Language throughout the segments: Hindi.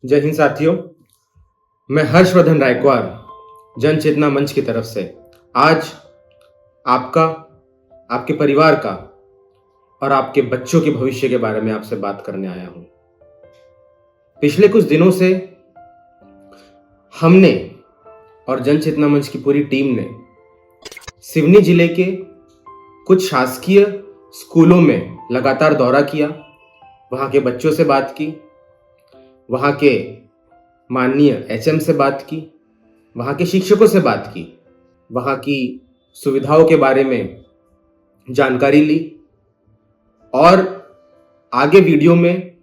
जय हिंद साथियों। मैं हर्षवर्धन रायकवार जन चेतना मंच की तरफ से आज आपका, आपके परिवार का और आपके बच्चों के भविष्य के बारे में आपसे बात करने आया हूं। पिछले कुछ दिनों से हमने और जन चेतना मंच की पूरी टीम ने सिवनी जिले के कुछ शासकीय स्कूलों में लगातार दौरा किया, वहां के बच्चों से बात की, वहां के माननीय एचएम से बात की, वहां के शिक्षकों से बात की, वहां की सुविधाओं के बारे में जानकारी ली और आगे वीडियो में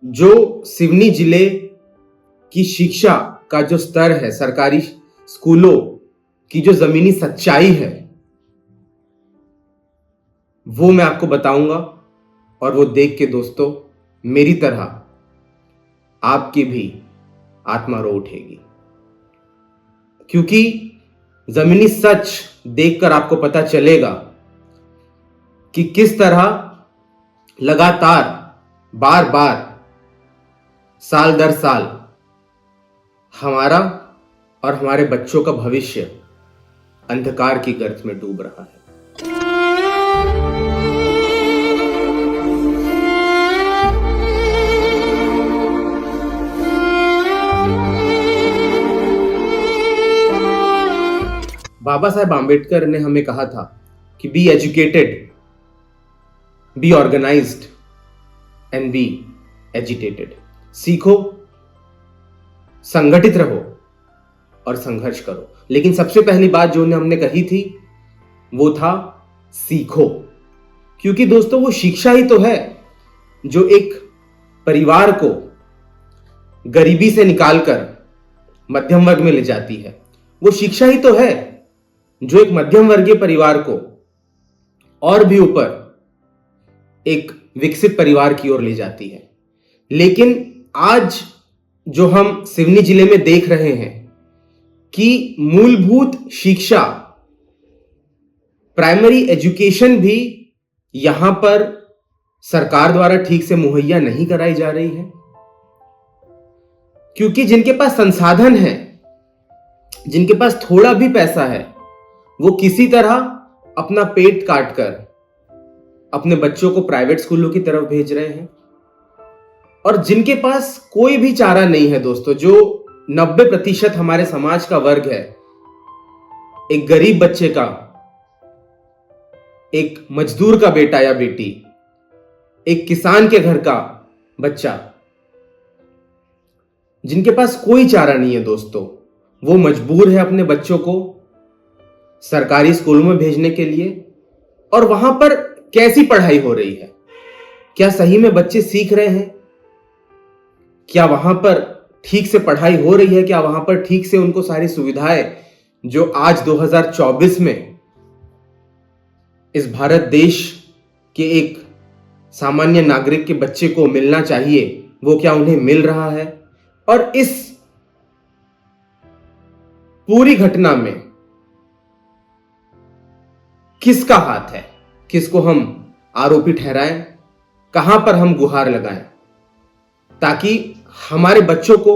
जो सिवनी जिले की शिक्षा का जो स्तर है, सरकारी स्कूलों की जो जमीनी सच्चाई है, वो मैं आपको बताऊंगा और वो देख के दोस्तों मेरी तरह आपकी भी आत्मा रो उठेगी, क्योंकि जमीनी सच देखकर आपको पता चलेगा कि किस तरह लगातार बार बार साल दर साल हमारा और हमारे बच्चों का भविष्य अंधकार की गर्त में डूब रहा है। बाबा साहेब आंबेडकर ने हमें कहा था कि be educated, be organised and be agitated. सीखो, संगठित रहो और संघर्ष करो। लेकिन सबसे पहली बात जो हमने कही थी वो था सीखो, क्योंकि दोस्तों वो शिक्षा ही तो है जो एक परिवार को गरीबी से निकालकर मध्यम वर्ग में ले जाती है। वो शिक्षा ही तो है जो एक मध्यम वर्गीय परिवार को और भी ऊपर एक विकसित परिवार की ओर ले जाती है। लेकिन आज जो हम सिवनी जिले में देख रहे हैं कि मूलभूत शिक्षा, प्राइमरी एजुकेशन भी यहां पर सरकार द्वारा ठीक से मुहैया नहीं कराई जा रही है, क्योंकि जिनके पास संसाधन है, जिनके पास थोड़ा भी पैसा है, वो किसी तरह अपना पेट काटकर अपने बच्चों को प्राइवेट स्कूलों की तरफ भेज रहे हैं। और जिनके पास कोई भी चारा नहीं है दोस्तों, जो 90% हमारे समाज का वर्ग है, एक गरीब बच्चे का, एक मजदूर का बेटा या बेटी, एक किसान के घर का बच्चा, जिनके पास कोई चारा नहीं है दोस्तों, वो मजबूर है अपने बच्चों को सरकारी स्कूलों में भेजने के लिए। और वहां पर कैसी पढ़ाई हो रही है? क्या सही में बच्चे सीख रहे हैं? क्या वहां पर ठीक से पढ़ाई हो रही है? क्या वहां पर ठीक से उनको सारी सुविधाएं जो आज 2024 में इस भारत देश के एक सामान्य नागरिक के बच्चे को मिलना चाहिए, वो क्या उन्हें मिल रहा है? और इस पूरी घटना में किसका हाथ है? किसको हम आरोपी ठहराएं? कहां पर हम गुहार लगाएं ताकि हमारे बच्चों को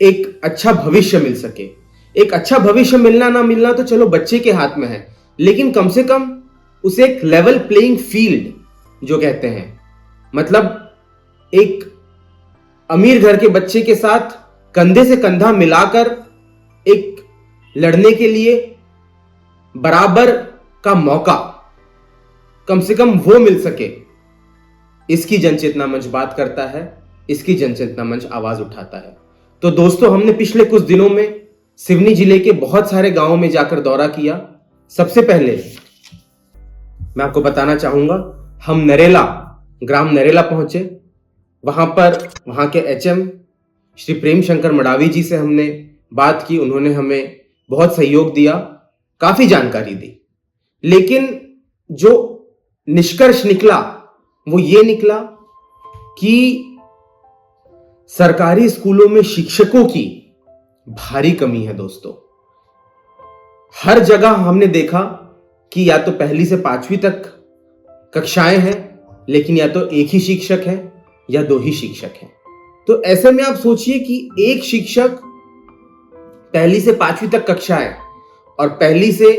एक अच्छा भविष्य मिल सके? एक अच्छा भविष्य मिलना ना मिलना तो चलो बच्चे के हाथ में है, लेकिन कम से कम उसे एक लेवल प्लेइंग फील्ड जो कहते हैं, मतलब एक अमीर घर के बच्चे के साथ कंधे से कंधा मिलाकर एक लड़ने के लिए बराबर का मौका कम से कम वो मिल सके, इसकी जनचेतना मंच बात करता है, इसकी जनचेतना मंच आवाज उठाता है। तो दोस्तों, हमने पिछले कुछ दिनों में सिवनी जिले के बहुत सारे गांवों में जाकर दौरा किया। सबसे पहले मैं आपको बताना चाहूंगा, हम नरेला, ग्राम नरेला पहुंचे। वहां पर वहां के एचएम श्री प्रेम शंकर मडावी जी से हमने बात की। उन्होंने हमें बहुत सहयोग दिया, काफी जानकारी दी। लेकिन जो निष्कर्ष निकला वो ये निकला कि सरकारी स्कूलों में शिक्षकों की भारी कमी है दोस्तों। हर जगह हमने देखा कि या तो 1ली से 5वीं तक कक्षाएं हैं, लेकिन या तो एक ही शिक्षक है, या 2 ही शिक्षक हैं। तो ऐसे में आप सोचिए कि एक शिक्षक पहली से 5वीं तक कक्षाएं और पहली से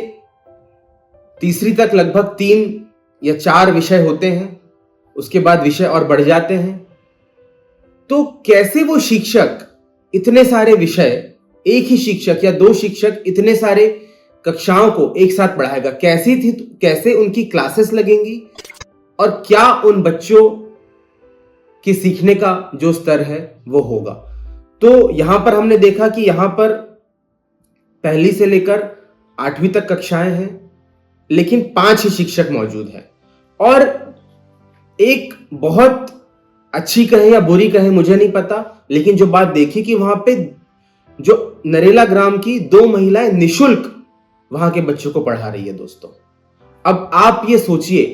तीसरी तक लगभग 3 या 4 विषय होते हैं, उसके बाद विषय और बढ़ जाते हैं। तो कैसे वो शिक्षक इतने सारे विषय, एक ही शिक्षक या 2 शिक्षक इतने सारे कक्षाओं को एक साथ पढ़ाएगा? कैसे उनकी क्लासेस लगेंगी और क्या उन बच्चों के सीखने का जो स्तर है वो होगा? तो यहां पर हमने देखा कि यहां पर पहली से लेकर 8वीं तक कक्षाएं हैं, लेकिन 5 ही शिक्षक मौजूद हैं। और एक बहुत अच्छी कहे या बुरी कहे मुझे नहीं पता, लेकिन जो बात देखी कि वहां पे जो नरेला ग्राम की 2 महिलाएं निशुल्क वहां के बच्चों को पढ़ा रही है दोस्तों। अब आप ये सोचिए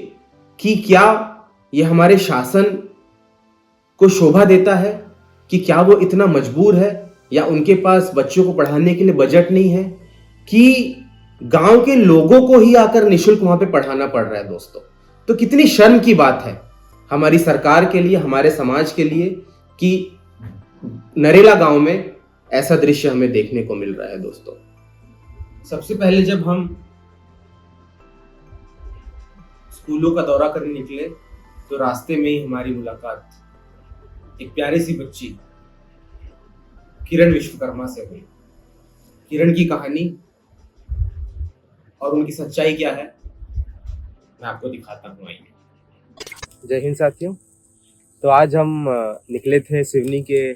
कि क्या ये हमारे शासन को शोभा देता है, कि क्या वो इतना मजबूर है या उनके पास बच्चों को पढ़ाने के लिए बजट नहीं है कि गांव के लोगों को ही आकर निशुल्क वहां पे पढ़ाना पड़ रहा है दोस्तों। तो कितनी शर्म की बात है हमारी सरकार के लिए, हमारे समाज के लिए, कि नरेला गांव में ऐसा दृश्य हमें देखने को मिल रहा है दोस्तों। सबसे पहले जब हम स्कूलों का दौरा करने निकले तो रास्ते में ही हमारी मुलाकात एक प्यारी सी बच्ची किरण विश्वकर्मा से हुई। किरण की कहानी और उनकी सच्चाई क्या है मैं आपको दिखाता हूँ। आइए। जय हिंद साथियों। तो आज हम निकले थे सिवनी के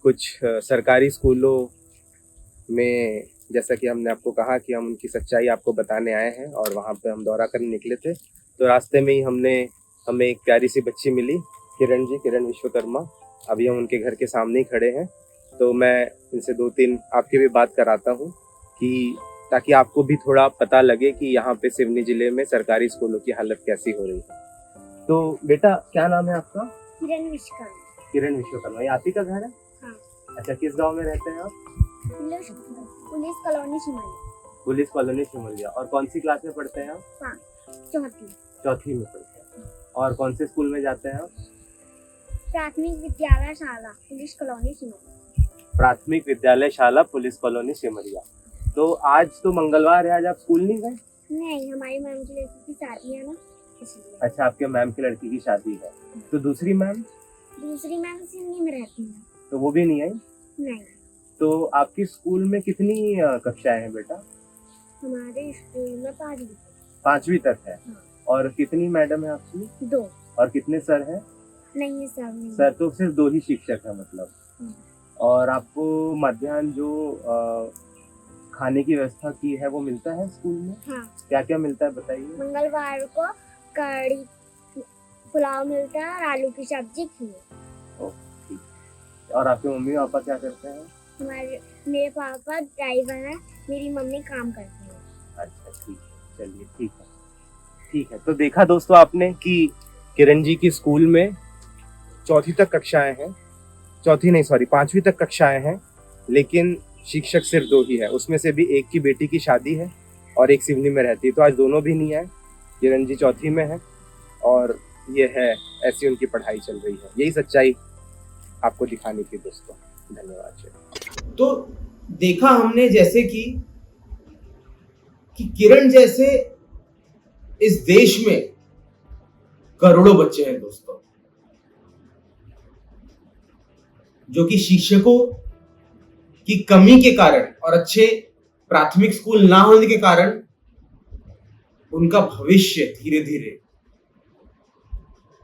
कुछ सरकारी स्कूलों में, जैसा कि हमने आपको कहा कि हम उनकी सच्चाई आपको बताने आए हैं और वहाँ पे हम दौरा करने निकले थे। तो रास्ते में ही हमें एक प्यारी सी बच्ची मिली, किरण विश्वकर्मा। अभी हम उनके घर के सामने ही खड़े हैं। तो मैं इनसे 2-3 आपकी भी बात कराता हूँ कि ताकि आपको भी थोड़ा पता लगे कि यहाँ पे सिवनी जिले में सरकारी स्कूलों की हालत कैसी हो रही है। तो बेटा, क्या नाम है आपका? किरण विश्वकर्मा। ये आप ही का घर है? हाँ। अच्छा, किस गांव में रहते हैं आप? Police colony Shimliya. और कौन सी क्लास में पढ़ते हैं आप? चौथी में पढ़ते हैं। और कौन से स्कूल में जाते हैं आप? प्राथमिक विद्यालय शाला पुलिस कॉलोनी शिमलिया। प्राथमिक विद्यालय शाला पुलिस कॉलोनी शिमलिया। तो आज तो मंगलवार है, आज आप स्कूल नहीं गए? नहीं, हमारी मैम की लड़की की शादी है ना, इसलिए। अच्छा, आपके मैम की लड़की की शादी है। तो दूसरी मैम सिवनी में रहती है, तो वो भी नहीं आई? नहीं। तो आपकी स्कूल में कितनी कक्षाएं हैं बेटा? हमारे स्कूल में 5वीं तक है। हाँ। और कितनी मैडम है आपकी? 2। और कितने सर हैं? नहीं, सर नहीं। सर तो सिर्फ 2 ही शिक्षक है मतलब। और आपको मध्याह्न जो खाने की व्यवस्था की है वो मिलता है स्कूल में? हाँ। क्या क्या मिलता है बताइए। मंगलवार को कढ़ी पुलाव मिलता है और आलू की सब्जी, खीर। और आपके मम्मी पापा क्या करते हैं? मेरे पापा ड्राइवर है, मेरी मम्मी काम करती है। अच्छा, ठीक है, चलिए ठीक है। तो देखा दोस्तों आपने कि किरण जी की स्कूल में 5वीं तक कक्षाएं हैं, लेकिन शिक्षक सिर्फ 2 ही है। उसमें से भी एक की बेटी की शादी है और एक सिवनी में रहती है। तो आज दोनों भी नहीं आए। किरण जी 4वीं में है और ये है, ऐसी उनकी पढ़ाई चल रही है। यही सच्चाई आपको दिखानी थी दोस्तों। धन्यवाद। तो देखा हमने जैसे कि किरण जैसे इस देश में करोड़ों बच्चे हैं दोस्तों, जो कि शिक्षकों की कमी के कारण और अच्छे प्राथमिक स्कूल ना होने के कारण उनका भविष्य धीरे धीरे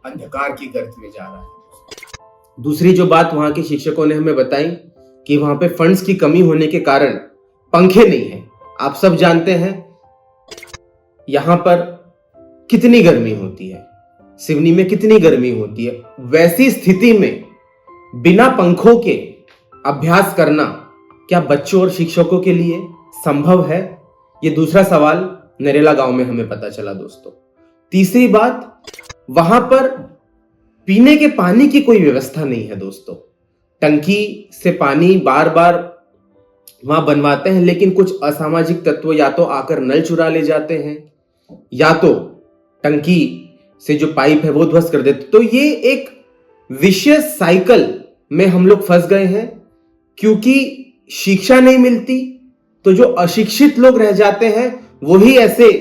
अंधकार की गर्त में जा रहा है। दूसरी जो बात वहां के शिक्षकों ने हमें बताई कि वहां पे फंड्स की कमी होने के कारण पंखे नहीं है। आप सब जानते हैं यहां पर कितनी गर्मी होती है, सिवनी में कितनी गर्मी होती है। वैसी स्थिति में बिना पंखों के अभ्यास करना क्या बच्चों और शिक्षकों के लिए संभव है? ये दूसरा सवाल नरेला गांव में हमें पता चला दोस्तों। तीसरी बात, वहां पर पीने के पानी की कोई व्यवस्था नहीं है दोस्तों। टंकी से पानी बार बार वहां बनवाते हैं, लेकिन कुछ असामाजिक तत्व या तो आकर नल चुरा ले जाते हैं या तो टंकी से जो पाइप है वो ध्वस्त कर देते। तो ये एक विशियस साइकिल में हम लोग फंस गए हैं, क्योंकि शिक्षा नहीं मिलती तो जो अशिक्षित लोग रह जाते हैं वही ऐसे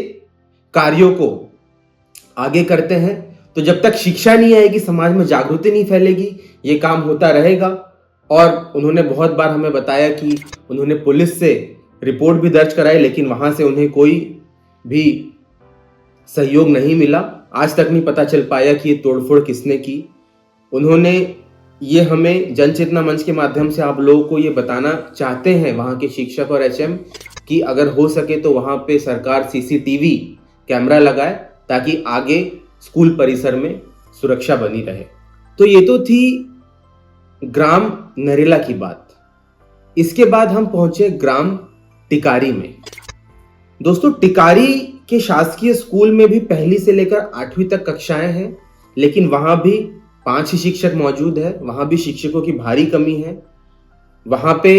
कार्यों को आगे करते हैं। तो जब तक शिक्षा नहीं आएगी, समाज में जागृति नहीं फैलेगी, ये काम होता रहेगा। और उन्होंने बहुत बार हमें बताया कि उन्होंने पुलिस से रिपोर्ट भी दर्ज कराई, लेकिन वहां से उन्हें कोई भी सहयोग नहीं मिला। आज तक नहीं पता चल पाया कि ये तोड़फोड़ किसने की। उन्होंने ये हमें जन चेतना मंच के माध्यम से आप लोगों को ये बताना चाहते हैं, वहाँ के शिक्षक और एचएम, कि अगर हो सके तो वहाँ पे सरकार सीसीटीवी कैमरा लगाए ताकि आगे स्कूल परिसर में सुरक्षा बनी रहे। तो ये तो थी ग्राम नरेला की बात। इसके बाद हम पहुंचे ग्राम टिकारी में। दोस्तों, टिकारी के शासकीय स्कूल में भी 1ली से लेकर 8वीं तक कक्षाएं हैं, लेकिन वहां भी 5 ही शिक्षक मौजूद है। वहां भी शिक्षकों की भारी कमी है। वहां पे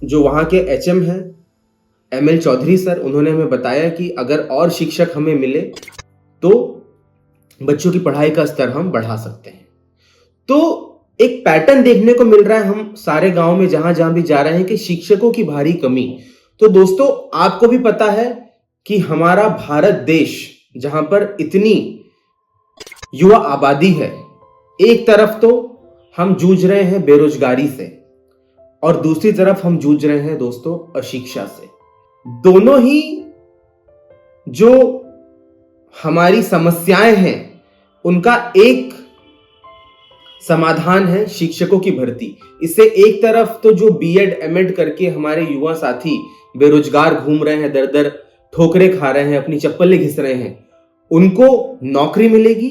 जो वहां के एचएम हैं, ML चौधरी सर, उन्होंने हमें बताया कि अगर और शिक्षक हमें मिले तो बच्चों की पढ़ाई का स्तर हम बढ़ा सकते हैं। तो एक पैटर्न देखने को मिल रहा है हम सारे गांव में जहां जहां भी जा रहे हैं कि शिक्षकों की भारी कमी। तो दोस्तों, आपको भी पता है कि हमारा भारत देश, जहां पर इतनी युवा आबादी है, एक तरफ तो हम जूझ रहे हैं बेरोजगारी से और दूसरी तरफ हम जूझ रहे हैं दोस्तों अशिक्षा से। दोनों ही जो हमारी समस्याएं हैं उनका एक समाधान है शिक्षकों की भर्ती। इससे एक तरफ तो जो बीएड एमएड करके हमारे युवा साथी बेरोजगार घूम रहे हैं, दर दर ठोकरें खा रहे हैं, अपनी चप्पलें घिस रहे हैं, उनको नौकरी मिलेगी।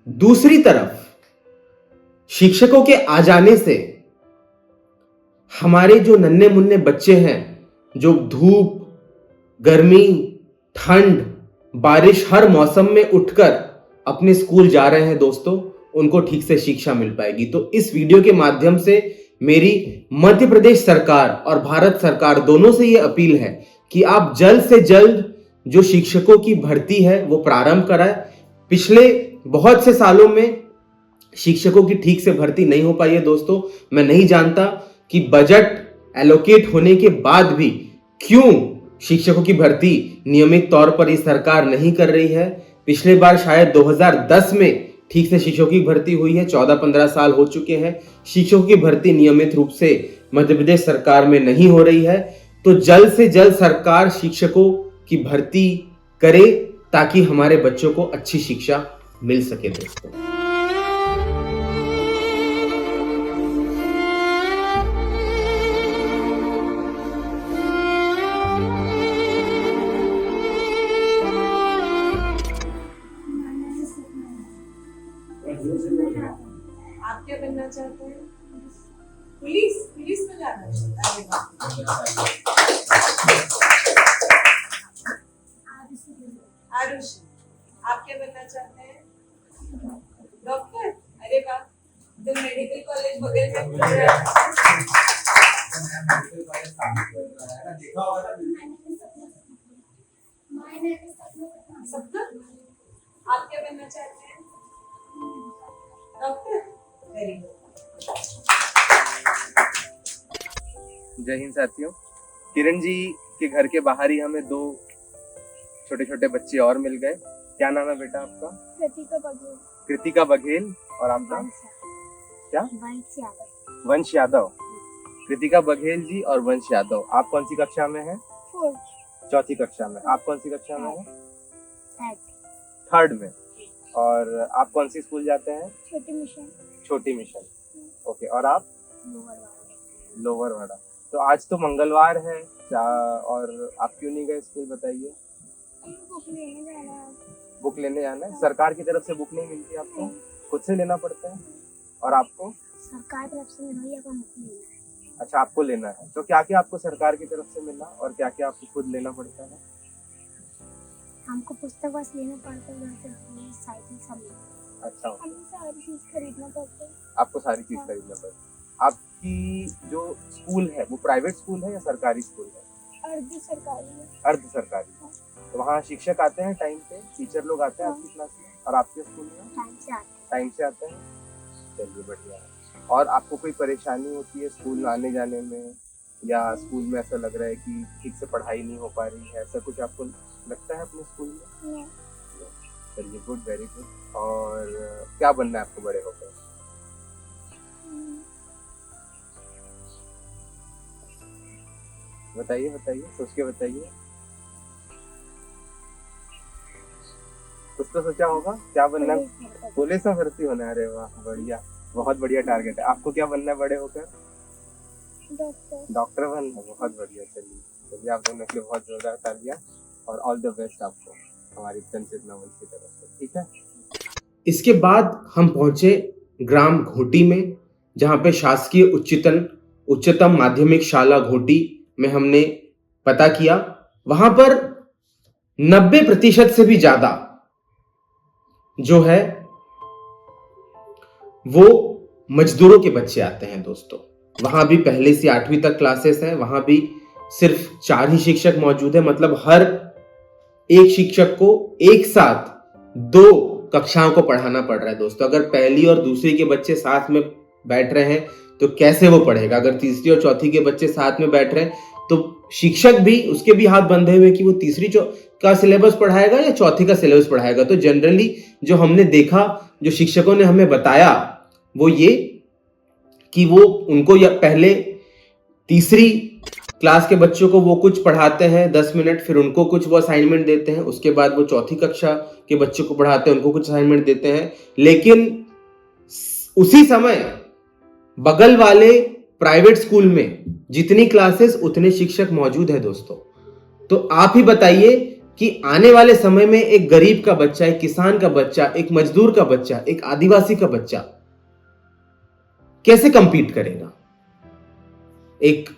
दूसरी तरफ शिक्षकों के आ जाने से हमारे जो नन्हे मुन्ने बच्चे हैं, जो धूप, गर्मी, ठंड, बारिश हर मौसम में उठकर अपने स्कूल जा रहे हैं दोस्तों, उनको ठीक से शिक्षा मिल पाएगी। तो इस वीडियो के माध्यम से मेरी मध्य प्रदेश सरकार और भारत सरकार दोनों से यह अपील है कि आप जल्द से जल्द जो शिक्षकों की भर्ती है वो प्रारंभ कराएं। पिछले बहुत से सालों में शिक्षकों की ठीक से भर्ती नहीं हो पाई है दोस्तों। मैं नहीं जानता कि बजट एलोकेट होने के बाद भी क्यों शिक्षकों की भर्ती नियमित तौर पर ये सरकार नहीं कर रही है। पिछले बार शायद 2010 में ठीक से शिक्षकों की भर्ती हुई है। 14-15 साल हो चुके हैं, शिक्षकों की भर्ती नियमित रूप से मध्य प्रदेश सरकार में नहीं हो रही है। तो जल्द से जल्द सरकार शिक्षकों की भर्ती करे ताकि हमारे बच्चों को अच्छी शिक्षा मिल सके दोस्तों। आप क्या बनना चाहते हैं? पुलिस? पुलिस में जाना है? अरे वाह। आरुषि, आप क्या बनना चाहते हैं? डॉक्टर? अरे वाह, तो मेडिकल कॉलेज वगैरह में पढ़ रहा है। सपना, आप क्या बनना चाहते हैं? डॉक्टर? Very good. जय हिंद साथियों। किरण जी के घर के बाहर ही हमें 2 छोटे छोटे बच्चे और मिल गए। क्या नाम है बेटा आपका? कृतिका बघेल। कृतिका बघेल। और आपका क्या? वंश यादव। कृतिका बघेल जी और वंश यादव। आप कौन सी कक्षा में हैं? 4th कक्षा में। आप कौन सी कक्षा में हैं? 3rd में। और आप कौन सी स्कूल जाते हैं? छोटी मिशन। ओके। और आप? लोअर वाड़ा। तो आज तो मंगलवार है और आप क्यों नहीं गए स्कूल, बताइए? बुक लेने जाना है। सरकार की तरफ से बुक नहीं मिलती आपको? खुद से लेना पड़ता है। और आपको? सरकार तरफ से भैया का मुफ्त मिला है। अच्छा, आपको लेना है। तो क्या क्या आपको सरकार की तरफ से मिला और क्या क्या आपको खुद लेना पड़ता है? हमको पुस्तक बस लेना पड़ता है, साइकिल सब। अच्छा, हमें सारी चीज खरीदना पड़ता है। आपको सारी चीज खरीदना पड़ता है। आपकी जो स्कूल है वो प्राइवेट स्कूल है या सरकारी स्कूल है? अर्ध सरकारी है। अर्ध सरकारी। तो वहाँ शिक्षक आते हैं टाइम पे? टीचर लोग आते हैं आपकी क्लास में? और आपके स्कूल में? टाइम से आते हैं। टाइम से आते हैं। चलिए बढ़िया है। और आपको कोई परेशानी होती है स्कूल आने जाने में, या स्कूल में ऐसा लग रहा है कि ठीक से पढ़ाई नहीं हो पा रही है, ऐसा कुछ आपको लगता है अपने स्कूल में? नहीं। चलिए गुड, वेरी गुड। और क्या बनना है आपको बड़े होकर? बताइए बताइए, सोच के बताइए। कुछ तो सोचा होगा, क्या बनना है? पुलिस में भर्ती होना है? अरे वाह बढ़िया, बहुत बढ़िया टारगेट है। आपको क्या बनना है बड़े होकर? डॉक्टर। डॉक्टर बनना, बहुत बढ़िया। चलिए चलिए, आप दोनों के लिए बहुत जोरदार तालियां और ऑल द बेस्ट आपको हमारी चंचेतना मंच की तरफ से, ठीक है। इसके बाद हम पहुंचे ग्राम घोटी में, जहां पे शासकीय उच्चतम माध्यमिक शाला घोटी में हमने पता किया। वहां पर 90% से भी ज्यादा जो है वो मजदूरों के बच्चे आते हैं दोस्तों। वहां भी पहले से 8वीं तक क्लासेस हैं, वहां भी सिर्फ 4 ही शिक्षक मौजूद है। मतलब हर एक शिक्षक को एक साथ 2 कक्षाओं को पढ़ाना पड़ रहा है दोस्तों। अगर पहली और दूसरी के बच्चे साथ में बैठ रहे हैं तो कैसे वो पढ़ेगा? अगर तीसरी और चौथी के बच्चे साथ में बैठ रहे हैं तो शिक्षक भी, उसके भी हाथ बंधे हुए कि वो तीसरी का सिलेबस पढ़ाएगा या चौथी का सिलेबस पढ़ाएगा। तो जनरली जो हमने देखा, जो शिक्षकों ने हमें बताया, वो ये कि वो उनको या पहले तीसरी क्लास के बच्चों को वो कुछ पढ़ाते हैं 10 मिनट, फिर उनको कुछ वो असाइनमेंट देते हैं, उसके बाद वो चौथी कक्षा के बच्चों को पढ़ाते हैं, उनको कुछ असाइनमेंट देते हैं। लेकिन उसी समय बगल वाले प्राइवेट स्कूल में जितनी क्लासेस उतने शिक्षक मौजूद है दोस्तों। तो आप ही बताइए कि आने वाले समय में एक गरीब का बच्चा, एक किसान का बच्चा, एक मजदूर का बच्चा, एक आदिवासी का बच्चा कैसे कंपीट करेगा एक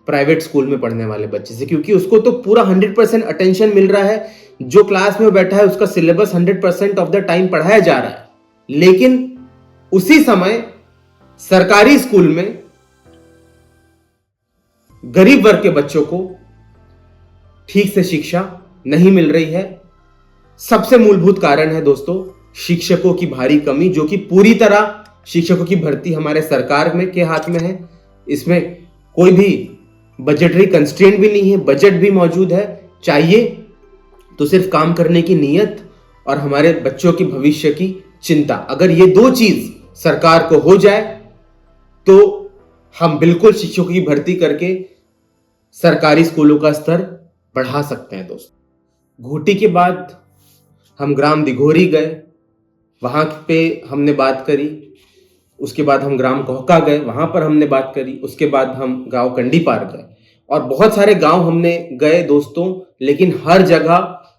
प्राइवेट स्कूल में पढ़ने वाले बच्चे से? क्योंकि उसको तो पूरा 100% अटेंशन मिल रहा है, जो क्लास में बैठा है उसका सिलेबस 100% ऑफ द टाइम पढ़ाया जा रहा है। लेकिन उसी समय सरकारी स्कूल में गरीब वर्ग के बच्चों को ठीक से शिक्षा नहीं मिल रही है। सबसे मूलभूत कारण है दोस्तों शिक्षकों की भारी कमी, जो कि पूरी तरह शिक्षकों की भर्ती हमारे सरकार में के हाथ में है। इसमें कोई भी बजटरी कंस्ट्रेंट भी नहीं है, बजट भी मौजूद है। चाहिए तो सिर्फ काम करने की नीयत और हमारे बच्चों के भविष्य की चिंता। अगर ये 2 चीज सरकार को हो जाए तो हम बिल्कुल शिक्षकों की भर्ती करके सरकारी स्कूलों का स्तर बढ़ा सकते हैं दोस्तों। घोटी के बाद हम ग्राम दिघोरी गए, वहां पे हमने बात करी। उसके बाद हम ग्राम कोहका गए, वहां पर हमने बात करी। उसके बाद हम गांव कंडीपार गए और बहुत सारे गांव हमने गए दोस्तों। लेकिन हर जगह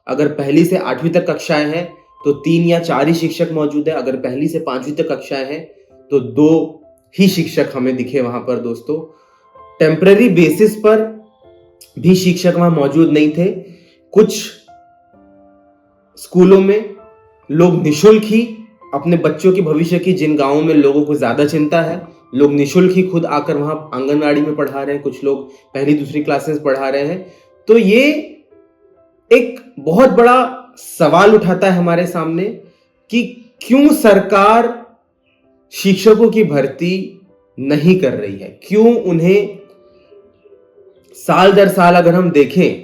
अगर पहली से 8वीं तक कक्षाएं हैं तो 3 या 4 ही शिक्षक मौजूद है। अगर पहली से 5वीं तक कक्षाएं हैं तो 2 ही शिक्षक हमें दिखे वहां पर दोस्तों। टेम्पररी बेसिस पर भी शिक्षक वहां मौजूद नहीं थे। कुछ स्कूलों में लोग निःशुल्क ही अपने बच्चों के भविष्य की, जिन गांवों में लोगों को ज्यादा चिंता है, लोग निःशुल्क ही खुद आकर वहां आंगनवाड़ी में पढ़ा रहे हैं। कुछ लोग पहली दूसरी क्लासेस पढ़ा रहे हैं। तो ये एक बहुत बड़ा सवाल उठाता है हमारे सामने कि क्यों सरकार शिक्षकों की भर्ती नहीं कर रही है, क्यों उन्हें साल दर साल अगर हम देखें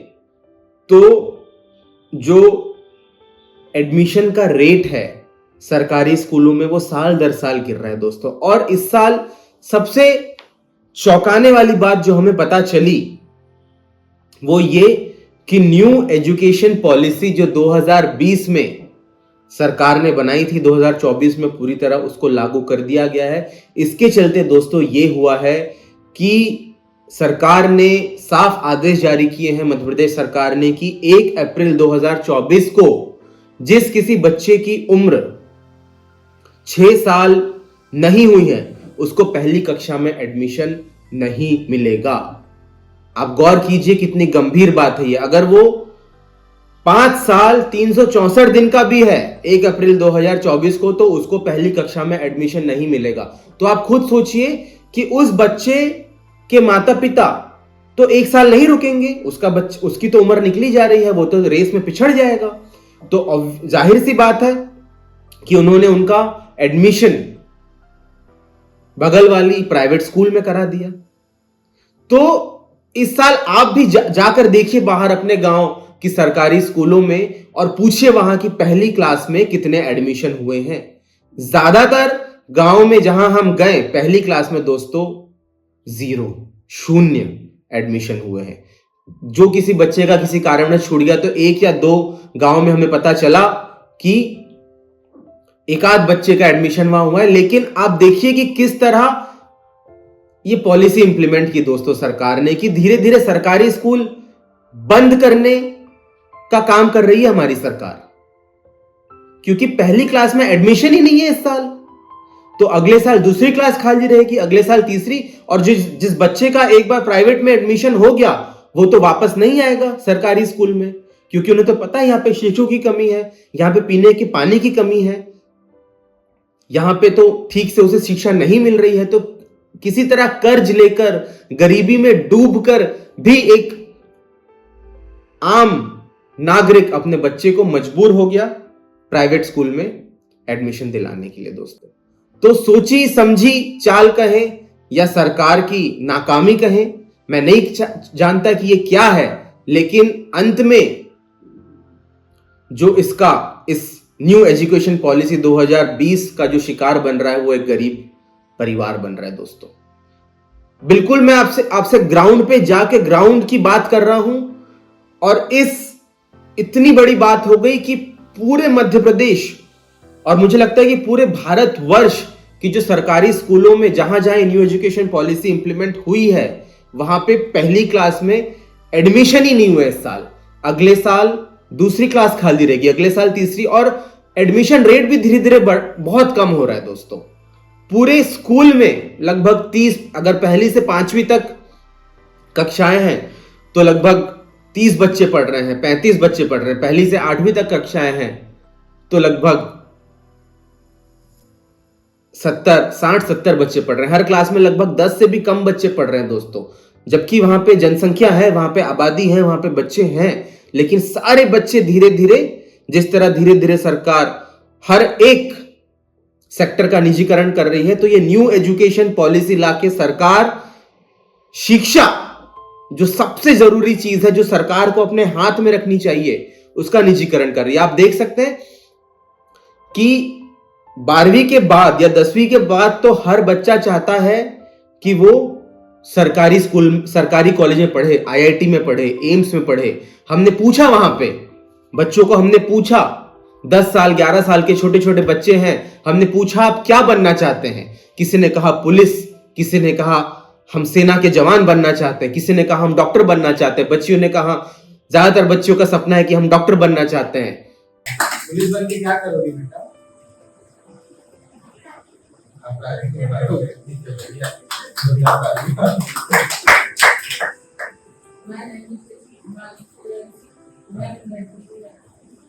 तो जो एडमिशन का रेट है सरकारी स्कूलों में वो साल दर साल गिर रहा है दोस्तों। और इस साल सबसे चौंकाने वाली बात जो हमें पता चली वो ये कि न्यू एजुकेशन पॉलिसी जो 2020 में सरकार ने बनाई थी, 2024 में पूरी तरह उसको लागू कर दिया गया है। इसके चलते दोस्तों ये हुआ है कि सरकार ने साफ आदेश जारी किए हैं, मध्य प्रदेश सरकार ने, कि 1 अप्रैल 2024 को जिस किसी बच्चे की उम्र 6 साल नहीं हुई है उसको पहली कक्षा में एडमिशन नहीं मिलेगा। आप गौर कीजिए कितनी गंभीर बात है ये। अगर वो 5 साल 364 दिन का भी है 1 अप्रैल 2024 को, तो उसको पहली कक्षा में एडमिशन नहीं मिलेगा। तो आप खुद सोचिए कि उस बच्चे के माता पिता तो 1 साल नहीं रुकेंगे, उसकी तो उम्र निकली जा रही है, वो तो रेस में पिछड़ जाएगा। तो जाहिर सी बात है कि उन्होंने उनका एडमिशन बगल वाली प्राइवेट स्कूल में करा दिया। तो इस साल आप भी जाकर देखिए बाहर अपने गांव की सरकारी स्कूलों में और पूछिए वहां की पहली क्लास में कितने एडमिशन हुए हैं। ज्यादातर गांव में जहां हम गए पहली क्लास में दोस्तों 0 एडमिशन हुए हैं। जो किसी बच्चे का किसी कारणवश छूट गया तो 1 या 2 गांव में हमें पता चला कि एक आध बच्चे का एडमिशन वहां हुआ है। लेकिन आप देखिए कि किस तरह ये पॉलिसी इंप्लीमेंट की दोस्तों सरकार ने, कि धीरे धीरे सरकारी स्कूल बंद करने का काम कर रही है हमारी सरकार, क्योंकि पहली क्लास में एडमिशन ही नहीं है इस साल। तो अगले साल दूसरी क्लास खाली रहेगी, अगले साल तीसरी, और जिस बच्चे का एक बार प्राइवेट में एडमिशन हो गया वो तो वापस नहीं आएगा सरकारी स्कूल में, क्योंकि उन्हें तो पता है यहां पे शिक्षकों की कमी है, यहां पे पीने के पानी की कमी है, यहां पे तो ठीक से उसे शिक्षा नहीं मिल रही है। तो किसी तरह कर्ज लेकर गरीबी में डूबकर भी एक आम नागरिक अपने बच्चे को मजबूर हो गया प्राइवेट स्कूल में एडमिशन दिलाने के लिए दोस्तों। तो सोची समझी चाल कहें या सरकार की नाकामी कहें, मैं नहीं जानता कि ये क्या है, लेकिन अंत में जो इस न्यू एजुकेशन पॉलिसी 2020 का जो शिकार बन रहा है वो एक गरीब परिवार बन रहा है दोस्तों। बिल्कुल मैं आपसे ग्राउंड पे जाके ग्राउंड की बात कर रहा हूं, और इतनी बड़ी बात हो गई कि पूरे मध्य प्रदेश और मुझे लगता है कि पूरे भारतवर्ष की जो सरकारी स्कूलों में जहां जहां न्यू एजुकेशन पॉलिसी इंप्लीमेंट हुई है वहां पे पहली क्लास में एडमिशन ही नहीं हुआ इस साल। अगले साल दूसरी क्लास खाली रहेगी, अगले साल तीसरी, और एडमिशन रेट भी धीरे धीरे बहुत कम हो रहा है दोस्तों। पूरे स्कूल में लगभग 30, अगर पहली से 5वीं तक कक्षाएं हैं तो लगभग 30 बच्चे पढ़ रहे हैं, 35 बच्चे पढ़ रहे हैं। पहली से 8वीं तक कक्षाएं हैं तो लगभग 60-70 बच्चे पढ़ रहे हैं। हर क्लास में लगभग 10 से भी कम बच्चे पढ़ रहे हैं दोस्तों, जबकि वहां पे जनसंख्या है, वहां पे आबादी है, वहां पे बच्चे हैं, लेकिन सारे बच्चे धीरे धीरे, जिस तरह धीरे धीरे सरकार हर एक सेक्टर का निजीकरण कर रही है, तो ये न्यू एजुकेशन पॉलिसी लाके सरकार शिक्षा, जो सबसे जरूरी चीज है, जो सरकार को अपने हाथ में रखनी चाहिए, उसका निजीकरण कर रही है। आप देख सकते हैं कि 12वीं के बाद या 10वीं के बाद तो हर बच्चा चाहता है कि वो सरकारी स्कूल, सरकारी कॉलेज में पढ़े, IIT में पढ़े, एम्स में पढ़े। हमने पूछा वहां पे बच्चों को, हमने पूछा 10 साल 11 साल के छोटे छोटे बच्चे हैं, हमने पूछा आप क्या बनना चाहते हैं। किसी ने कहा पुलिस, किसी ने कहा हम सेना के जवान बनना चाहते हैं, किसी ने कहा हम डॉक्टर बनना चाहते हैं। बच्चियों ने कहा, ज्यादातर बच्चियों का सपना है कि हम डॉक्टर बनना चाहते हैं। पुलिस बन के क्या करोगी बेटा?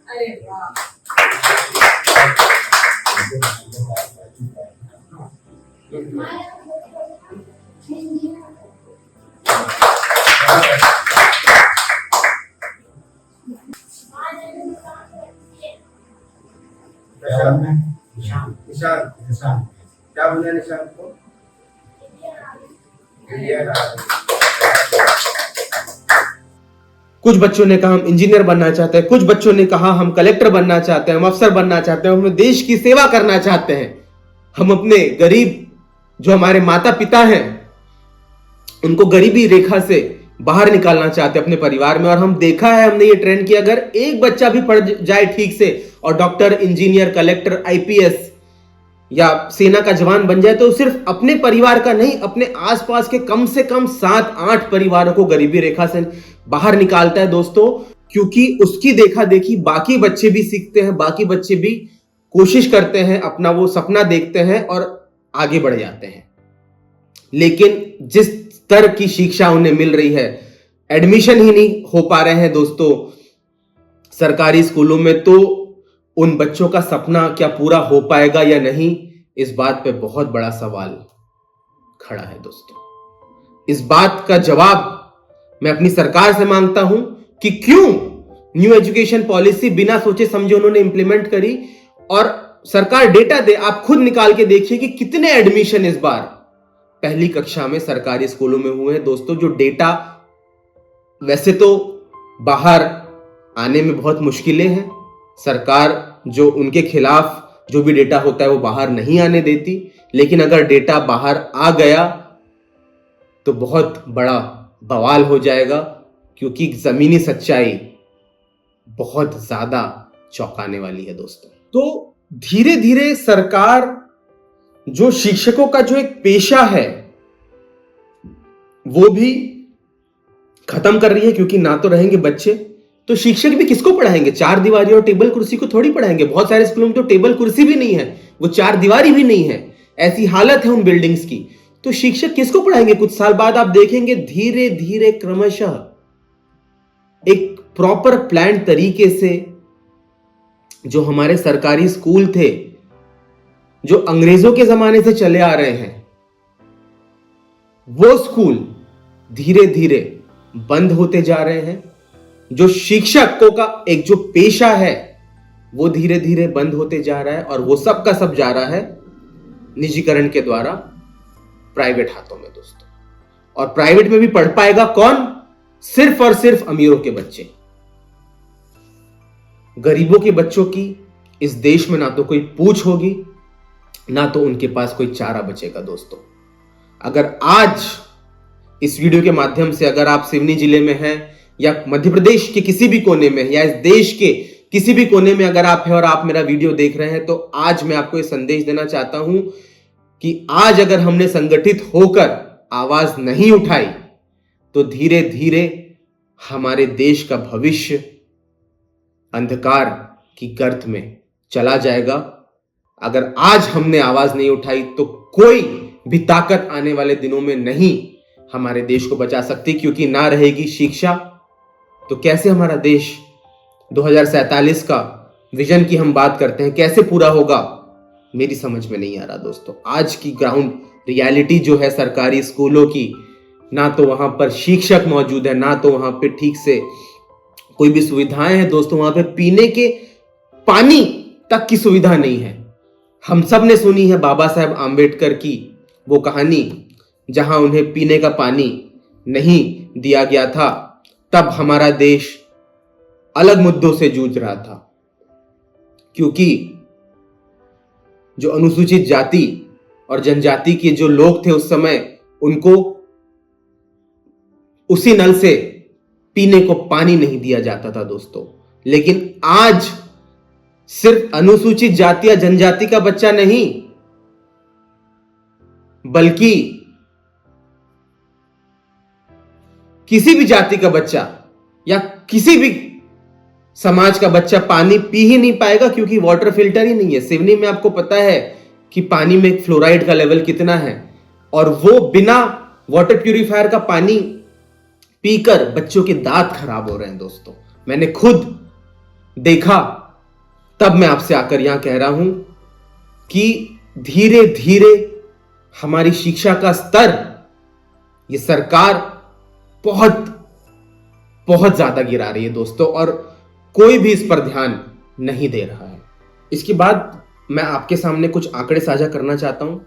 अरे वाह, निशान क्या बोला निशान को? कुछ बच्चों ने कहा हम इंजीनियर बनना चाहते हैं, कुछ बच्चों ने कहा हम कलेक्टर बनना चाहते हैं, हम अफसर बनना चाहते हैं, हम देश की सेवा करना चाहते हैं, हम अपने गरीब जो हमारे माता पिता हैं उनको गरीबी रेखा से बाहर निकालना चाहते हैं अपने परिवार में। और हम देखा है, हमने ये ट्रेंड किया, अगर एक बच्चा भी पढ़ जाए ठीक से और डॉक्टर, इंजीनियर, कलेक्टर, IPS या सेना का जवान बन जाए तो सिर्फ अपने परिवार का नहीं, अपने आसपास के कम से कम 7-8 परिवारों को गरीबी रेखा से बाहर निकालता है दोस्तों, क्योंकि उसकी देखा देखी बाकी बच्चे भी सीखते हैं, बाकी बच्चे भी कोशिश करते हैं, अपना वो सपना देखते हैं और आगे बढ़ जाते हैं। लेकिन जिस स्तर की शिक्षा उन्हें मिल रही है, एडमिशन ही नहीं हो पा रहे हैं दोस्तों सरकारी स्कूलों में, तो उन बच्चों का सपना क्या पूरा हो पाएगा या नहीं, इस बात पे बहुत बड़ा सवाल खड़ा है दोस्तों। इस बात का जवाब मैं अपनी सरकार से मांगता हूं कि क्यों न्यू एजुकेशन पॉलिसी बिना सोचे समझे उन्होंने इंप्लीमेंट करी, और सरकार डेटा दे, आप खुद निकाल के देखिए कि कितने एडमिशन इस बार पहली कक्षा में सरकारी स्कूलों में हुए हैं दोस्तों। जो डेटा वैसे तो बाहर आने में बहुत मुश्किलें हैं, सरकार जो उनके खिलाफ जो भी डेटा होता है वो बाहर नहीं आने देती, लेकिन अगर डेटा बाहर आ गया तो बहुत बड़ा बवाल हो जाएगा, क्योंकि जमीनी सच्चाई बहुत ज्यादा चौंकाने वाली है दोस्तों। तो धीरे धीरे सरकार जो शिक्षकों का जो एक पेशा है वो भी खत्म कर रही है, क्योंकि ना तो रहेंगे बच्चे तो शिक्षक भी किसको पढ़ाएंगे? चार दीवारी और टेबल कुर्सी को थोड़ी पढ़ाएंगे। बहुत सारे स्कूलों में तो टेबल कुर्सी भी नहीं है, वो चार दीवारी भी नहीं है, ऐसी हालत है उन बिल्डिंग्स की। तो शिक्षक किसको पढ़ाएंगे? कुछ साल बाद आप देखेंगे धीरे धीरे क्रमशः एक प्रॉपर प्लान तरीके से जो हमारे सरकारी स्कूल थे, जो अंग्रेजों के जमाने से चले आ रहे हैं, वो स्कूल धीरे धीरे बंद होते जा रहे हैं। जो शिक्षकों का एक जो पेशा है वो धीरे धीरे बंद होते जा रहा है, और वो सब का सब जा रहा है निजीकरण के द्वारा प्राइवेट हाथों में दोस्तों। और प्राइवेट में भी पढ़ पाएगा कौन? सिर्फ और सिर्फ अमीरों के बच्चे। गरीबों के बच्चों की इस देश में ना तो कोई पूछ होगी, ना तो उनके पास कोई चारा बचेगा दोस्तों। अगर आज इस वीडियो के माध्यम से अगर आप सिवनी जिले में हैं, या मध्य प्रदेश के किसी भी कोने में, या इस देश के किसी भी कोने में अगर आप हैं और आप मेरा वीडियो देख रहे हैं, तो आज मैं आपको यह संदेश देना चाहता हूं कि आज अगर हमने संगठित होकर आवाज नहीं उठाई तो धीरे धीरे हमारे देश का भविष्य अंधकार की गर्त में चला जाएगा। अगर आज हमने आवाज नहीं उठाई तो कोई भी ताकत आने वाले दिनों में नहीं हमारे देश को बचा सकती, क्योंकि ना रहेगी शिक्षा तो कैसे हमारा देश 2047 का विजन की हम बात करते हैं कैसे पूरा होगा, मेरी समझ में नहीं आ रहा दोस्तों। आज की ग्राउंड रियलिटी जो है सरकारी स्कूलों की, ना तो वहां पर शिक्षक मौजूद है, ना तो वहां पे ठीक से कोई भी सुविधाएं हैं दोस्तों। वहां पे पीने के पानी तक की सुविधा नहीं है। हम सब ने सुनी है बाबा साहेब आम्बेडकर की वो कहानी, जहां उन्हें पीने का पानी नहीं दिया गया था, तब हमारा देश अलग मुद्दों से जूझ रहा था, क्योंकि जो अनुसूचित जाति और जनजाति के जो लोग थे उस समय, उनको उसी नल से पीने को पानी नहीं दिया जाता था दोस्तों। लेकिन आज सिर्फ अनुसूचित जाति या जनजाति का बच्चा नहीं, बल्कि किसी भी जाति का बच्चा या किसी भी समाज का बच्चा पानी पी ही नहीं पाएगा, क्योंकि वाटर फिल्टर ही नहीं है। सिवनी में आपको पता है कि पानी में फ्लोराइड का लेवल कितना है, और वो बिना वाटर प्यूरिफायर का पानी पीकर बच्चों के दांत खराब हो रहे हैं दोस्तों। मैंने खुद देखा, तब मैं आपसे आकर यहां कह रहा हूं कि धीरे धीरे हमारी शिक्षा का स्तर ये सरकार बहुत बहुत ज्यादा गिरा रही है दोस्तों, और कोई भी इस पर ध्यान नहीं दे रहा है। इसके बाद मैं आपके सामने कुछ आंकड़े साझा करना चाहता हूं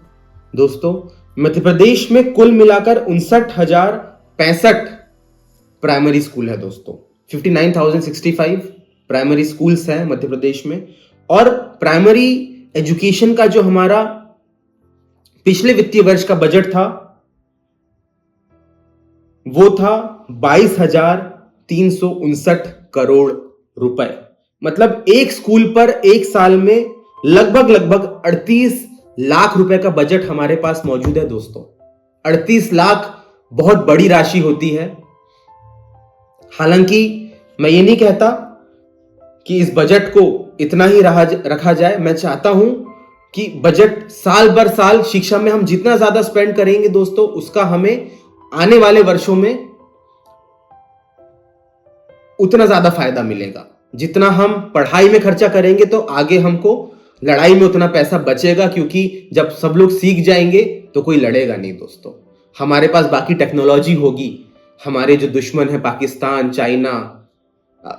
दोस्तों। मध्य प्रदेश में कुल मिलाकर 59,065 प्राइमरी स्कूल है दोस्तों। 59,065 प्राइमरी स्कूल्स हैं मध्य प्रदेश में, और प्राइमरी एजुकेशन का जो हमारा पिछले वित्तीय वर्ष का बजट था वो था 22,359 करोड़ रुपए। मतलब एक स्कूल पर एक साल में लगभग 38 लाख रुपए का बजट हमारे पास मौजूद है दोस्तों। 38 लाख बहुत बड़ी राशि होती है। हालांकि मैं ये नहीं कहता कि इस बजट को इतना ही रखा जाए। मैं चाहता हूं कि बजट साल भर साल शिक्षा में हम जितना ज्यादा स्पेंड करेंगे दोस्तों, उसका हमें आने वाले वर्षों में उतना ज्यादा फायदा मिलेगा। जितना हम पढ़ाई में खर्चा करेंगे तो आगे हमको लड़ाई में उतना पैसा बचेगा, क्योंकि जब सब लोग सीख जाएंगे तो कोई लड़ेगा नहीं दोस्तों। हमारे पास बाकी टेक्नोलॉजी होगी। हमारे जो दुश्मन है पाकिस्तान, चाइना,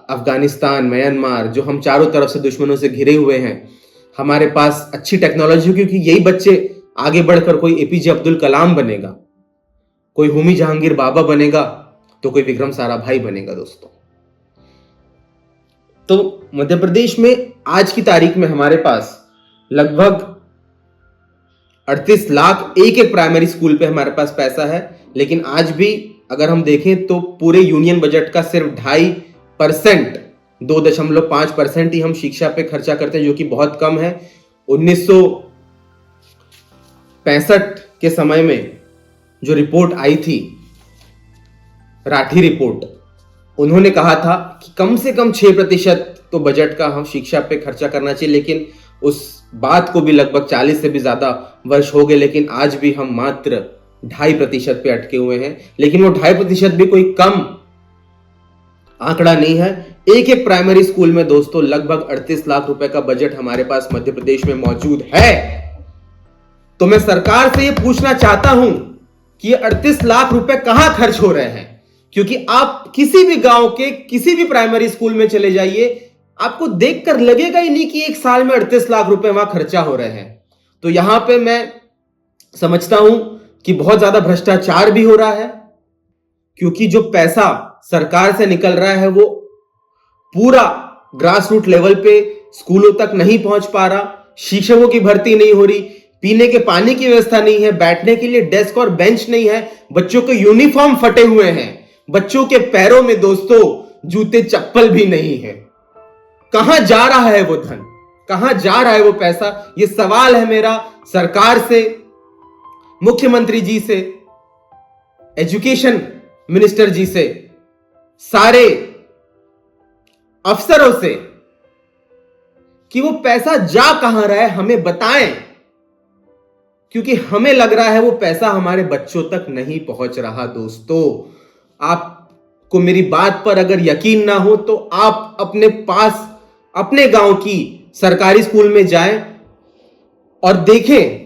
अफगानिस्तान, म्यांमार, जो हम चारों तरफ से दुश्मनों से घिरे हुए हैं, हमारे पास अच्छी टेक्नोलॉजी होगी, क्योंकि यही बच्चे आगे बढ़कर कोई एपीजे अब्दुल कलाम बनेगा, कोई होमी जहांगीर बाबा बनेगा, तो कोई विक्रम साराभाई बनेगा दोस्तों। तो मध्य प्रदेश में आज की तारीख में हमारे पास लगभग 38 लाख एक प्राइमरी स्कूल पे हमारे पास पैसा है, लेकिन आज भी अगर हम देखें तो पूरे यूनियन बजट का सिर्फ 2.5%, 2.5% ही हम शिक्षा पे खर्चा करते हैं, जो कि बहुत कम है। 1965 के समय में जो रिपोर्ट आई थी, राठी रिपोर्ट, उन्होंने कहा था कि कम से कम 6% तो बजट का हम शिक्षा पे खर्चा करना चाहिए, लेकिन उस बात को भी लगभग 40 से भी ज्यादा वर्ष हो गए, लेकिन आज भी हम मात्र 2.5% पे अटके हुए हैं। लेकिन वो 2.5% भी कोई कम आंकड़ा नहीं है। एक प्राइमरी स्कूल में दोस्तों लगभग 38 लाख रुपए का बजट हमारे पास मध्य प्रदेश में मौजूद है। तो मैं सरकार से ये पूछना चाहता हूं कि ये 38 लाख रुपए कहां खर्च हो रहे हैं, क्योंकि आप किसी भी गांव के किसी भी प्राइमरी स्कूल में चले जाइए, आपको देखकर लगेगा ही नहीं कि एक साल में 38 लाख रुपए वहां खर्चा हो रहे हैं। तो यहां पे मैं समझता हूं कि बहुत ज्यादा भ्रष्टाचार भी हो रहा है, क्योंकि जो पैसा सरकार से निकल रहा है वो पूरा ग्रास रूट लेवल पे स्कूलों तक नहीं पहुंच पा रहा, शिक्षकों की भर्ती नहीं हो रही, पीने के पानी की व्यवस्था नहीं है, बैठने के लिए डेस्क और बेंच नहीं है, बच्चों के यूनिफॉर्म फटे हुए हैं, बच्चों के पैरों में दोस्तों जूते चप्पल भी नहीं है। कहां जा रहा है वो धन, कहां जा रहा है वो पैसा? ये सवाल है मेरा सरकार से, मुख्यमंत्री जी से, एजुकेशन मिनिस्टर जी से, सारे अफसरों से, कि वो पैसा जा कहां रहा है, हमें बताएं, क्योंकि हमें लग रहा है वो पैसा हमारे बच्चों तक नहीं पहुंच रहा। दोस्तों, आपको मेरी बात पर अगर यकीन ना हो तो आप अपने पास अपने गांव की सरकारी स्कूल में जाएं और देखें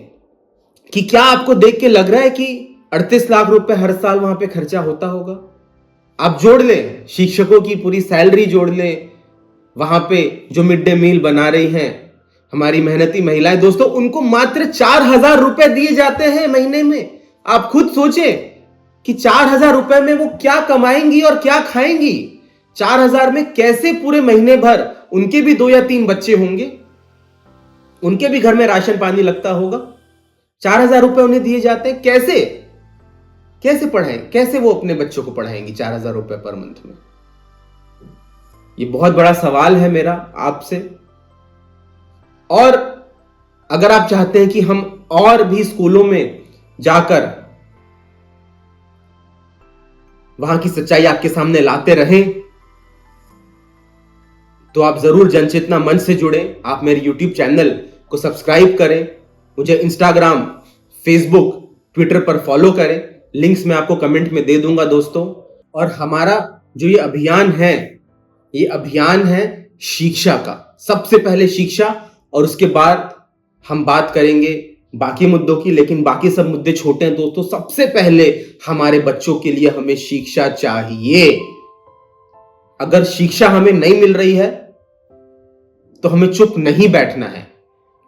कि क्या आपको देख के लग रहा है कि 38 लाख रुपए हर साल वहां पे खर्चा होता होगा। आप जोड़ लें, शिक्षकों की पूरी सैलरी जोड़ लें, वहां पे जो मिड डे मील बना रही हैं हमारी मेहनती महिलाएं, दोस्तों उनको मात्र 4,000 रुपए दिए जाते हैं महीने में। आप खुद सोचें कि 4,000 रुपए में वो क्या कमाएंगी और क्या खाएंगी। 4,000 में कैसे पूरे महीने भर, उनके भी 2 या 3 बच्चे होंगे, उनके भी घर में राशन पानी लगता होगा, 4,000 रुपए उन्हें दिए जाते हैं। कैसे पढ़ाएं, कैसे वो अपने बच्चों को पढ़ाएंगी 4,000 रुपए पर मंथ में? ये बहुत बड़ा सवाल है मेरा आपसे। और अगर आप चाहते हैं कि हम और भी स्कूलों में जाकर वहां की सच्चाई आपके सामने लाते रहें, तो आप जरूर जनचेतना मंच से जुड़ें। आप मेरे YouTube चैनल को सब्सक्राइब करें, मुझे इंस्टाग्राम, फेसबुक, ट्विटर पर फॉलो करें, लिंक्स मैं आपको कमेंट में दे दूंगा दोस्तों। और हमारा जो ये अभियान है, ये अभियान है शिक्षा का। सबसे पहले शिक्षा, और उसके बाद हम बात करेंगे बाकी मुद्दों की, लेकिन बाकी सब मुद्दे छोटे हैं दोस्तों। सबसे पहले हमारे बच्चों के लिए हमें शिक्षा चाहिए। अगर शिक्षा हमें नहीं मिल रही है तो हमें चुप नहीं बैठना है,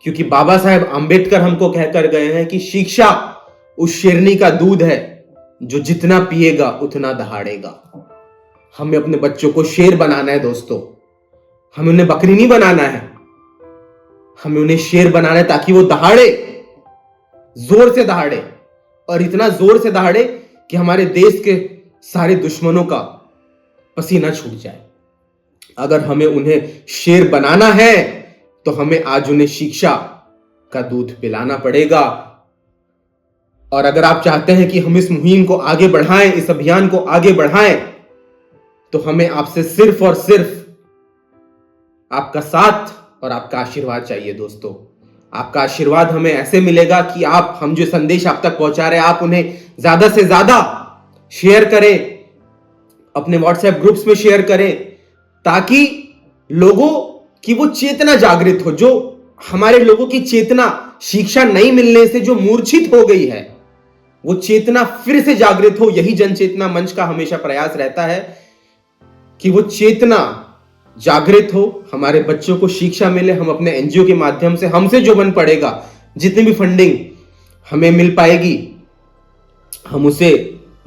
क्योंकि बाबा साहेब आंबेडकर हमको कहकर गए हैं कि शिक्षा उस शेरनी का दूध है जो जितना पिएगा उतना दहाड़ेगा। हमें अपने बच्चों को शेर बनाना है दोस्तों, हमें उन्हें बकरी नहीं बनाना है, हमें उन्हें शेर बनाना है ताकि वो दहाड़े, जोर से दहाड़े, और इतना जोर से दहाड़े कि हमारे देश के सारे दुश्मनों का पसीना छूट जाए। अगर हमें उन्हें शेर बनाना है तो हमें आज उन्हें शिक्षा का दूध पिलाना पड़ेगा। और अगर आप चाहते हैं कि हम इस मुहिम को आगे बढ़ाएं, इस अभियान को आगे बढ़ाएं, तो हमें आपसे सिर्फ और सिर्फ आपका साथ और आपका आशीर्वाद चाहिए दोस्तों। आपका आशीर्वाद हमें ऐसे मिलेगा कि आप, हम जो संदेश आप तक पहुंचा रहे हैं, आप उन्हें ज्यादा से ज्यादा शेयर करें, अपने व्हाट्सएप ग्रुप्स में शेयर करें, ताकि लोगों की वो चेतना जागृत हो। जो हमारे लोगों की चेतना शिक्षा नहीं मिलने से जो मूर्छित हो गई है, वो चेतना फिर से जागृत हो। यही जनचेतना मंच का हमेशा प्रयास रहता है कि वो चेतना जागृत हो, हमारे बच्चों को शिक्षा मिले। हम अपने एनजीओ के माध्यम से, हमसे जो बन पड़ेगा, जितनी भी फंडिंग हमें मिल पाएगी, हम उसे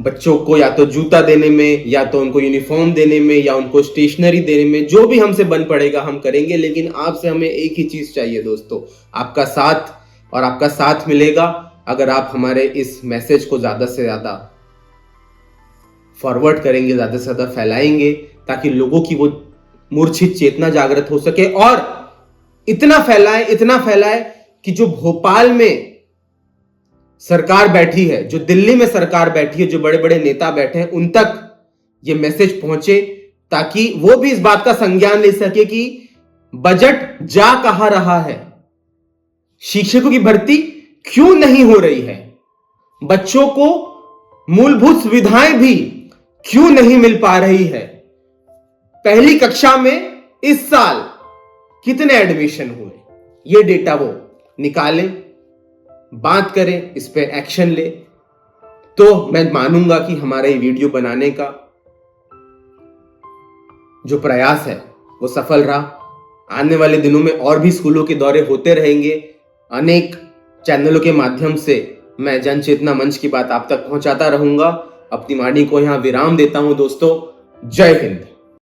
बच्चों को या तो जूता देने में, या तो उनको यूनिफॉर्म देने में, या उनको स्टेशनरी देने में, जो भी हमसे बन पड़ेगा हम करेंगे। लेकिन आपसे हमें एक ही चीज चाहिए दोस्तों, आपका साथ। और आपका साथ मिलेगा अगर आप हमारे इस मैसेज को ज्यादा से ज्यादा फॉरवर्ड करेंगे, ज्यादा से ज्यादा फैलाएंगे, ताकि लोगों की वो मूर्छित चेतना जागृत हो सके। और इतना फैलाए कि जो भोपाल में सरकार बैठी है, जो दिल्ली में सरकार बैठी है, जो बड़े बड़े नेता बैठे हैं, उन तक ये मैसेज पहुंचे, ताकि वो भी इस बात का संज्ञान ले सके कि बजट जा कहां रहा है, शिक्षकों की भर्ती क्यों नहीं हो रही है, बच्चों को मूलभूत सुविधाएं भी क्यों नहीं मिल पा रही है, पहली कक्षा में इस साल कितने एडमिशन हुए, ये डेटा वो निकालें, बात करें, इस पे एक्शन ले। तो मैं मानूंगा कि हमारा ये वीडियो बनाने का जो प्रयास है वो सफल रहा। आने वाले दिनों में और भी स्कूलों के दौरे होते रहेंगे। अनेक चैनलों के माध्यम से मैं जन चेतना मंच की बात आप तक पहुंचाता रहूंगा। अपनी वाणी को यहां विराम देता हूं दोस्तों। जय हिंद।